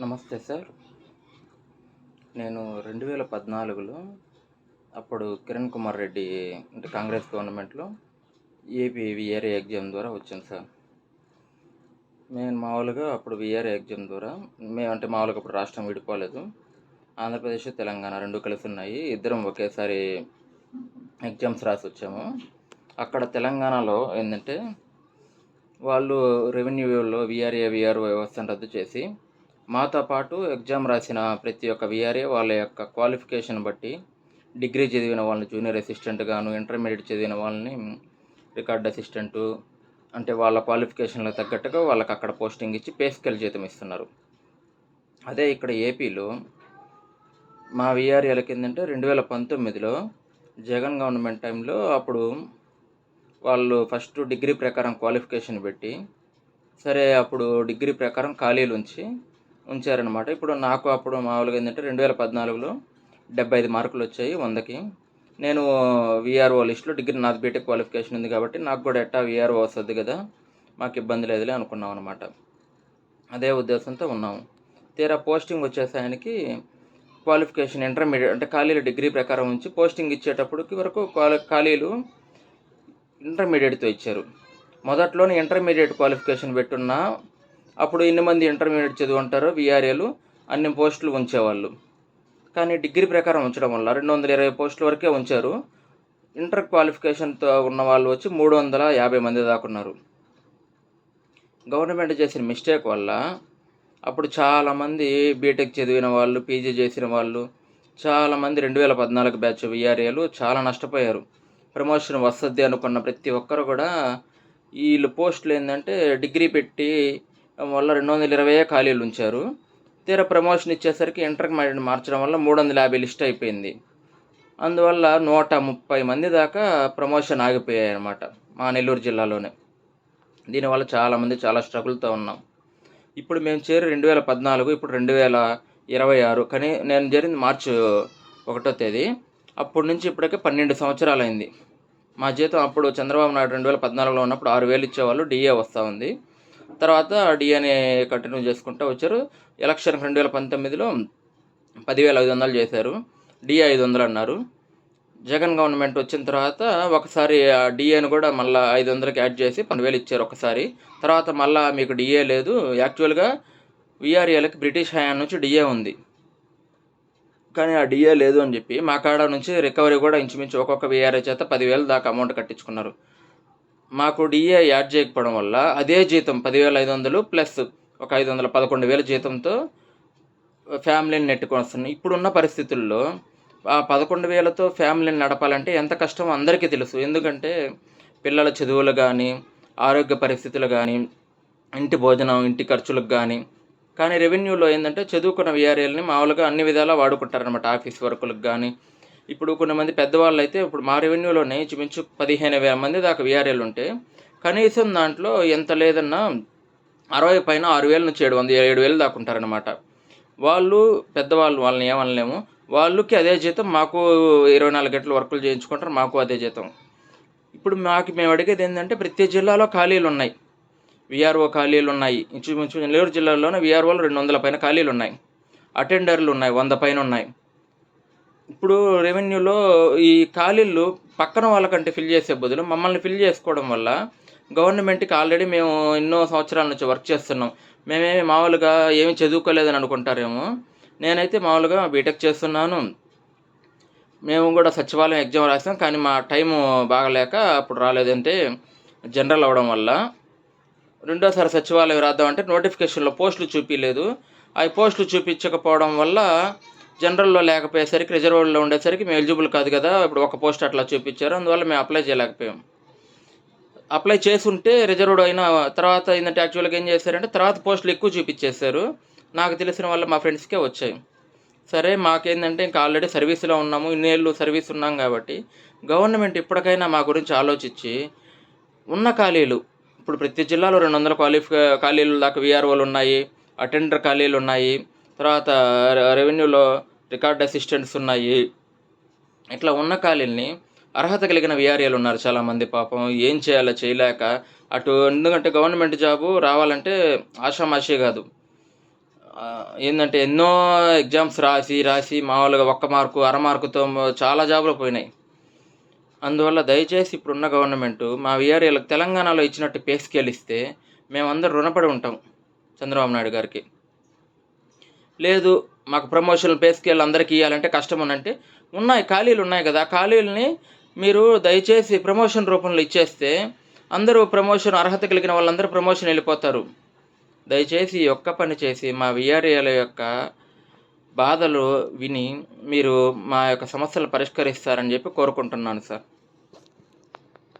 నమస్తే సార్. నేను 2014లో అప్పుడు కిరణ్ కుమార్ రెడ్డి అంటే కాంగ్రెస్ గవర్నమెంట్‌లో ఏపీ వీఆర్ఏ ఎగ్జామ్ ద్వారా వచ్చాను సార్. నేను మామూలుగా అప్పుడు వీఆర్ఏ ఎగ్జామ్ ద్వారా మేమంటే మామూలుగా అప్పుడు రాష్ట్రం విడిపోలేదు. ఆంధ్రప్రదేశ్, తెలంగాణ 2 కలిసి ఉన్నాయి. ఇద్దరం ఒకేసారి ఎగ్జామ్స్ రాసొచ్చాము. అక్కడ తెలంగాణలో ఏందంటే వాళ్ళు రెవెన్యూలో వీఆర్ఏ, వీఆర్ఓ వ్యవస్థను రద్దు చేసి మాతో పాటు ఎగ్జామ్ రాసిన ప్రతి ఒక్క వీఆర్ఏ వాళ్ళ యొక్క క్వాలిఫికేషన్ బట్టి డిగ్రీ చదివిన వాళ్ళని జూనియర్ అసిస్టెంట్ గాను, ఇంటర్మీడియట్ చదివిన వాళ్ళని రికార్డ్ అసిస్టెంటు అంటే వాళ్ళ క్వాలిఫికేషన్లకు తగ్గట్టుగా వాళ్ళకి అక్కడ పోస్టింగ్ ఇచ్చి పే స్కేల్ జీతం ఇస్తున్నారు. అదే ఇక్కడ ఏపీలో మా వీఆర్ఏలకి ఏంటంటే 2019లో జగన్ గవర్నమెంట్ టైంలో అప్పుడు వాళ్ళు ఫస్ట్ డిగ్రీ ప్రకారం క్వాలిఫికేషన్ పెట్టి సరే అప్పుడు డిగ్రీ ప్రకారం ఖాళీలు ఉంచారనమాట. ఇప్పుడు నాకు అప్పుడు మామూలుగా ఏంటంటే 2014లో 75 మార్కులు వచ్చాయి 100కి. నేను వీఆర్ఓ లిస్టులో డిగ్రీ నాది బీటెక్ క్వాలిఫికేషన్ ఉంది కాబట్టి నాకు కూడా ఎట్టా వీఆర్ఓ వస్తుంది కదా, మాకు ఇబ్బంది లేదులే అనుకున్నాం అనమాట. అదే ఉద్దేశంతో ఉన్నాము. తీరా పోస్టింగ్ వచ్చేసానికి క్వాలిఫికేషన్ ఇంటర్మీడియట్ అంటే ఖాళీలు డిగ్రీ ప్రకారం ఉంచి పోస్టింగ్ ఇచ్చేటప్పటికి వరకు ఖాళీలు ఇంటర్మీడియట్తో ఇచ్చారు. మొదట్లోనే ఇంటర్మీడియట్ క్వాలిఫికేషన్ పెట్టున్నా అప్పుడు ఎన్ని మంది ఇంటర్మీడియట్ చదివి ఉంటారో వీఆర్ఏలు అన్ని పోస్టులు ఉంచేవాళ్ళు. కానీ డిగ్రీ ప్రకారం ఉంచడం వల్ల 220 పోస్టుల వరకే ఉంచారు. ఇంటర్ క్వాలిఫికేషన్తో ఉన్న వాళ్ళు వచ్చి 350 మంది దాకా ఉన్నారు. గవర్నమెంట్ చేసిన మిస్టేక్ వల్ల అప్పుడు చాలామంది బీటెక్ చదివిన వాళ్ళు, పీజీ చేసిన వాళ్ళు చాలామంది 2014 బ్యాచ్ వీఆర్ఏలు చాలా నష్టపోయారు. ప్రమోషన్ వస్తుంది అనుకున్న ప్రతి ఒక్కరు కూడా వీళ్ళు పోస్టులు ఏంటంటే డిగ్రీ పెట్టి వల్ల 220 ఖాళీలు ఉంచారు. తీరా ప్రమోషన్ ఇచ్చేసరికి ఇంటర్మీడియట్ మార్చడం వల్ల 350 లిస్ట్ అయిపోయింది. అందువల్ల 130 మంది దాకా ప్రమోషన్ ఆగిపోయాయి అన్నమాట మా నెల్లూరు జిల్లాలోనే. దీనివల్ల చాలామంది చాలా స్ట్రగుల్తో ఉన్నాం. ఇప్పుడు మేము చేరి 2014, ఇప్పుడు 2026. కానీ నేను చేరింది మార్చి 1వ తేదీ. అప్పటి నుంచి ఇప్పటికే 12 సంవత్సరాలైంది. మా జీతం అప్పుడు చంద్రబాబు నాయుడు 2014లో ఉన్నప్పుడు 6,000 ఇచ్చేవాళ్ళు, డిఏ వస్తూ ఉంది. తర్వాత డిఏని కంటిన్యూ చేసుకుంటూ వచ్చారు. ఎలక్షన్ 2019లో 10,500 చేశారు, డిఏ 500 అన్నారు. జగన్ గవర్నమెంట్ వచ్చిన తర్వాత ఒకసారి ఆ డిఏని కూడా మళ్ళీ 500కి యాడ్ చేసి 12,000 ఇచ్చారు ఒకసారి. తర్వాత మళ్ళీ మీకు డిఏ లేదు, యాక్చువల్గా వీఆర్ఏలకి బ్రిటిష్ హయాం నుంచి డిఏ ఉంది కానీ ఆ డిఏ లేదు అని చెప్పి మా కాడ నుంచి రికవరీ కూడా ఇంచుమించు ఒక్కొక్క వీఆర్ఏ చేత 10,000 దాకా అమౌంట్ కట్టించుకున్నారు. మాకు డిఏ యాడ్ చేయకపోవడం వల్ల అదే జీతం 10,500 ప్లస్ ఒక 500 11,000 జీతంతో ఫ్యామిలీని నెట్టుకొని వస్తున్నాయి. ఇప్పుడున్న పరిస్థితుల్లో ఆ 11,000తో ఫ్యామిలీని నడపాలంటే ఎంత కష్టమో అందరికీ తెలుసు. ఎందుకంటే పిల్లల చదువులు కానీ, ఆరోగ్య పరిస్థితులు కానీ, ఇంటి భోజనం, ఇంటి ఖర్చులకు కానీ రెవెన్యూలో ఏంటంటే చదువుకున్న వీఆర్ఏలని మామూలుగా అన్ని విధాలా వాడుకుంటారనమాట. ఆఫీస్ వర్కులకు కానీ ఇప్పుడు కొంతమంది పెద్దవాళ్ళు అయితే ఇప్పుడు మా రెవెన్యూలోనే ఇంచుమించు 15,000 మంది దాకా వీఆర్ఏలు ఉంటే కనీసం దాంట్లో ఎంత లేదన్నా 60 పైన 6,000 నుంచి 700 దాకా ఉంటారనమాట. వాళ్ళు పెద్దవాళ్ళు, వాళ్ళని ఏమనలేము. వాళ్ళకి అదే జీతం, మాకు 24 గంటలు వర్కులు చేయించుకుంటారు, మాకు అదే జీతం. ఇప్పుడు మేము అడిగేది ఏంటంటే ప్రతి జిల్లాలో ఖాళీలు ఉన్నాయి, వీఆర్ఓ ఖాళీలు ఉన్నాయి. ఇంచుమించు నెల్లూరు జిల్లాలోనే వీఆర్ఓలు 200 పైన ఖాళీలు ఉన్నాయి, అటెండర్లు ఉన్నాయి 100 పైన ఉన్నాయి. ఇప్పుడు రెవెన్యూలో ఈ ఖాళీలు పక్కన వాళ్ళకంటే ఫిల్ చేసే బదులు మమ్మల్ని ఫిల్ చేసుకోవడం వల్ల గవర్నమెంట్కి ఆల్రెడీ మేము ఎన్నో సంవత్సరాల నుంచి వర్క్ చేస్తున్నాం. మేమేమి మామూలుగా ఏమి చదువుకోలేదని అనుకుంటారేమో. నేనైతే మామూలుగా బీటెక్ చేస్తున్నాను. మేము కూడా సచివాలయం ఎగ్జామ్ రాసాం, కానీ మా టైము బాగలేక అప్పుడు రాలేదంటే జనరల్ అవ్వడం వల్ల. రెండోసారి సచివాలయం రాద్దామంటే నోటిఫికేషన్లో పోస్టులు చూపించలేదు. ఆ పోస్టులు చూపించకపోవడం వల్ల జనరల్లో లేకపోయేసరికి రిజర్వ్లో ఉండేసరికి మేము ఎలిజిబుల్ కాదు కదా, ఇప్పుడు ఒక పోస్ట్ అట్లా చూపించారు. అందువల్ల మేము అప్లై చేయలేకపోయాం. అప్లై చేసుంటే రిజర్వ్డ్ అయిన తర్వాత ఏంటంటే యాక్చువల్గా ఏం చేశారంటే తర్వాత పోస్టులు ఎక్కువ చూపించేశారు. నాకు తెలిసిన వల్ల మా ఫ్రెండ్స్కే వచ్చాయి. సరే మాకేంటంటే ఇంకా ఆల్రెడీ సర్వీస్లో ఉన్నాము, ఇన్నేళ్ళు సర్వీస్ ఉన్నాం కాబట్టి గవర్నమెంట్ ఇప్పటికైనా మా గురించి ఆలోచించి ఉన్న ఖాళీలు ఇప్పుడు ప్రతి జిల్లాలో 200 ఖాళీలు దాకా వీఆర్ఓలు ఉన్నాయి, అటెండర్ ఖాళీలు ఉన్నాయి, తర్వాత రెవెన్యూలో రికార్డ్ అసిస్టెంట్స్ ఉన్నాయి. ఇట్లా ఉన్న ఖాళీల్ని అర్హత కలిగిన వీఆర్ఏలు ఉన్నారు చాలామంది. పాపం ఏం చేయాలో చేయలేక ఎందుకంటే గవర్నమెంట్ జాబు రావాలంటే ఆషామాషి కాదు. ఏందంటే ఎన్నో ఎగ్జామ్స్ రాసి మామూలుగా ఒక్క మార్కు, అర మార్కుతో చాలా జాబులు పోయినాయి. అందువల్ల దయచేసి ఇప్పుడున్న గవర్నమెంటు మా వీఆర్ఏలకు తెలంగాణలో ఇచ్చినట్టు పే స్కేల్ ఇస్తే మేమందరం రుణపడి ఉంటాం చంద్రబాబు నాయుడు గారికి. లేదు మాకు ప్రమోషన్లు పే స్కేల్ అందరికీ ఇవ్వాలంటే కష్టం అనంటే ఉన్నాయి, ఖాళీలు ఉన్నాయి కదా, ఖాళీలని మీరు దయచేసి ప్రమోషన్ రూపంలో ఇచ్చేస్తే అందరూ ప్రమోషన్, అర్హత కలిగిన వాళ్ళందరూ ప్రమోషన్ వెళ్ళిపోతారు. దయచేసి ఈ ఒక్క పని చేసి మా వీఆర్ఏల యొక్క బాధలు విని మీరు మా యొక్క సమస్యలు పరిష్కరిస్తారని చెప్పి కోరుకుంటున్నాను సార్.